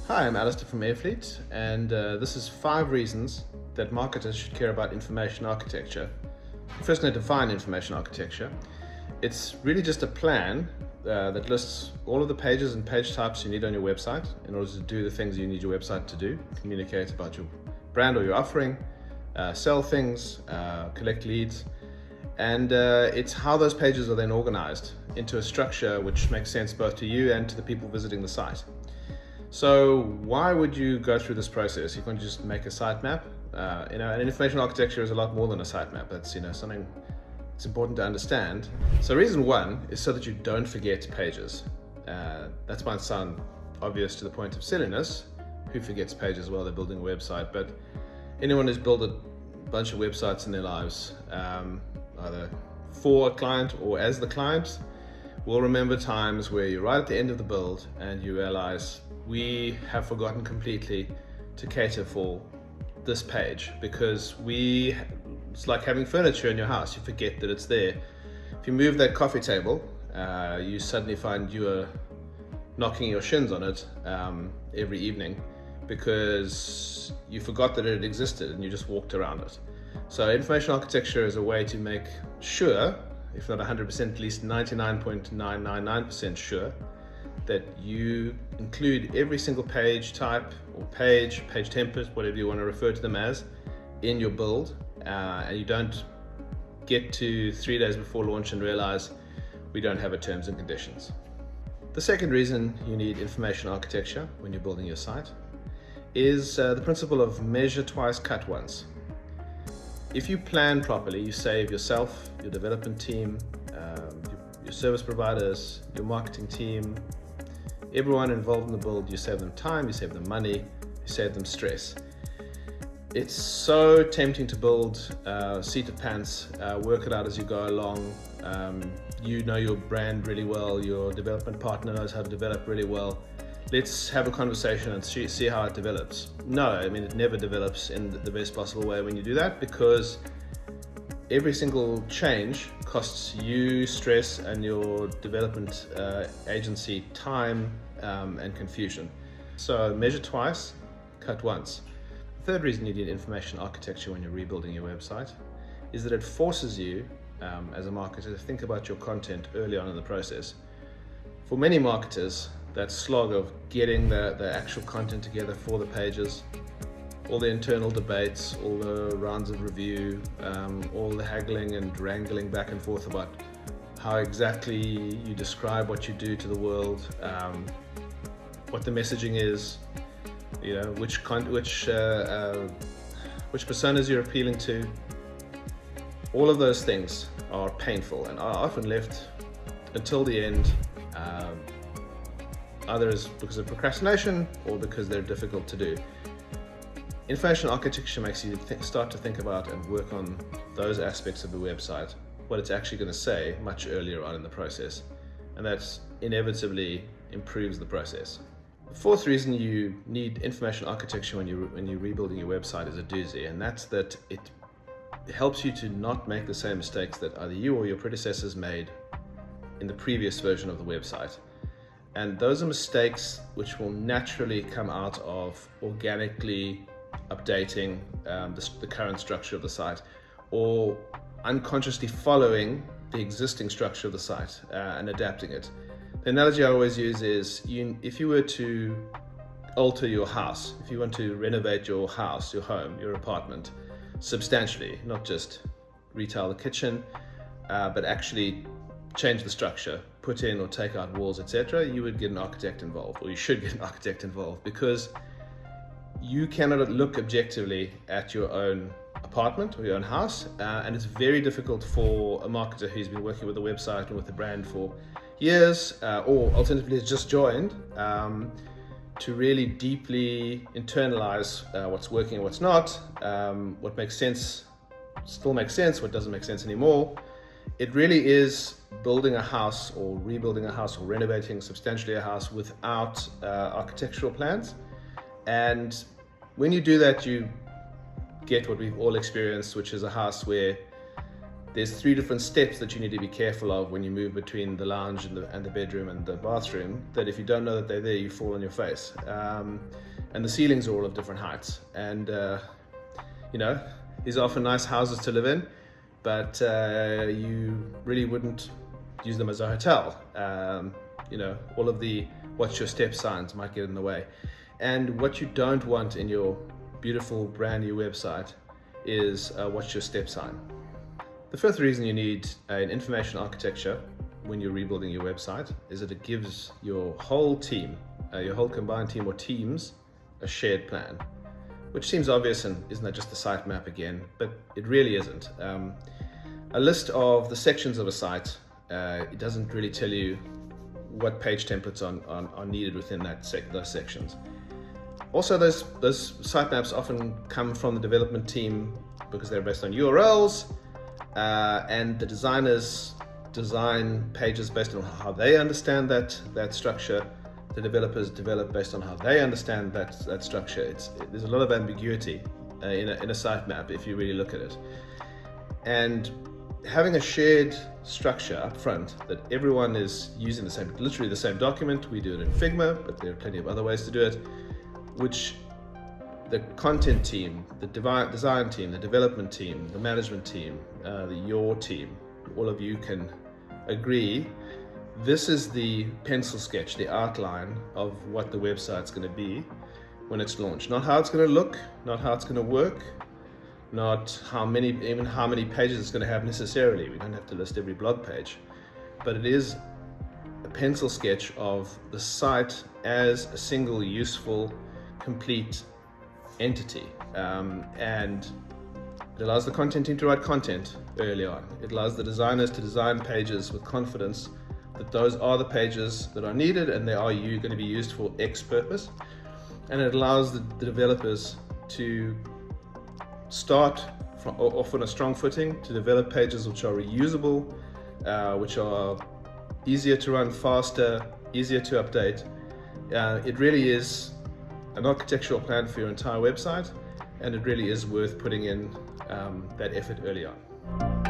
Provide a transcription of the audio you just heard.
Hi, I'm Alistair from Airfleet, and this is 5 reasons that marketers should care about information architecture. First, I'm going to define information architecture. It's really just a plan that lists all of the pages and page types you need on your website in order to do the things you need your website to do: communicate about your brand or your offering, sell things, collect leads, and it's how those pages are then organized into a structure which makes sense both to you and to the people visiting the site. So why would you go through this process? You can't just make a sitemap. And information architecture is a lot more than a sitemap. That's something it's important to understand. So reason 1 is so that you don't forget pages. That might sound obvious to the point of silliness. Who forgets pages while they're building a website? But anyone who's built a bunch of websites in their lives, either for a client or as the client, will remember times where you're right at the end of the build and you realize we have forgotten completely to cater for this page, because it's like having furniture in your house. You forget that it's there. If you move that coffee table, you suddenly find you are knocking your shins on it every evening because you forgot that it existed and you just walked around it. So information architecture is a way to make sure, if not 100%, at least 99.999% sure, that you include every single page type or page template, whatever you want to refer to them as, in your build, and you don't get to 3 days before launch and realize we don't have a terms and conditions. The second reason you need information architecture when you're building your site is the principle of measure twice, cut once. If you plan properly, you save yourself, your development team, your service providers, your marketing team, everyone involved in the build. You save them time, you save them money, you save them stress. It's so tempting to build seat of pants, work it out as you go along. You know your brand really well, your development partner knows how to develop really well. Let's have a conversation and see how it develops. No, it never develops in the best possible way when you do that, because every single change costs you stress and your development agency time and confusion. So measure twice, cut once. The third reason you need information architecture when you're rebuilding your website is that it forces you as a marketer to think about your content early on in the process. For many marketers, that slog of getting the actual content together for the pages, all the internal debates, all the rounds of review, all the haggling and wrangling back and forth about how exactly you describe what you do to the world, what the messaging is, which personas you're appealing to. All of those things are painful and are often left until the end, either because of procrastination or because they're difficult to do. Information architecture makes you start to think about and work on those aspects of the website, what it's actually going to say, much earlier on in the process, and that inevitably improves the process. The fourth reason you need information architecture when you're rebuilding your website is a doozy, and that's that it helps you to not make the same mistakes that either you or your predecessors made in the previous version of the website. And those are mistakes which will naturally come out of organically updating the current structure of the site, or unconsciously following the existing structure of the site and adapting it. The analogy I always use is if you were to alter your house, if you want to renovate your house, your home, your apartment substantially, not just retile the kitchen, but actually change the structure, put in or take out walls, etc., you would get an architect involved, or you should get an architect involved, because you cannot look objectively at your own apartment or your own house, and it's very difficult for a marketer who's been working with a website or with a brand for years, or alternatively has just joined, to really deeply internalize what's working and what's not, what makes sense still makes sense, what doesn't make sense anymore. It really is building a house or rebuilding a house or renovating substantially a house without architectural plans. And when you do that, you get what we've all experienced, which is a house where there's 3 different steps that you need to be careful of when you move between the lounge and the bedroom and the bathroom, that if you don't know that they're there, you fall on your face. And the ceilings are all of different heights. And, you know, these are often nice houses to live in, but you really wouldn't use them as a hotel. You know, all of the watch your step signs might get in the way. And what you don't want in your beautiful brand new website is a watch your step sign. The fifth reason you need an information architecture when you're rebuilding your website is that it gives your whole team, your whole combined team or teams, a shared plan, which seems obvious, and isn't that just the sitemap again? But it really isn't. A list of the sections of a site, it doesn't really tell you what page templates are needed within those sections. Also, those sitemaps often come from the development team because they're based on URLs, and the designers design pages based on how they understand that structure. The developers develop based on how they understand that structure. There's a lot of ambiguity in a sitemap if you really look at it. And having a shared structure up front that everyone is using literally the same document. We do it in Figma, but there are plenty of other ways to do it, which the content team, the design team, the development team, the management team, your team, all of you can agree, this is the pencil sketch, the outline of what the website's going to be when it's launched. Not how it's going to look, not how it's going to work, not even how many pages it's going to have necessarily. We don't have to list every blog page, but it is a pencil sketch of the site as a single useful, complete entity. And it allows the content team to write content early on. It allows the designers to design pages with confidence that those are the pages that are needed and they are going to be used for X purpose. And it allows the developers to start off on a strong footing, to develop pages which are reusable, which are easier to run, faster, easier to update. It really is an architectural plan for your entire website, and it really is worth putting in that effort early on.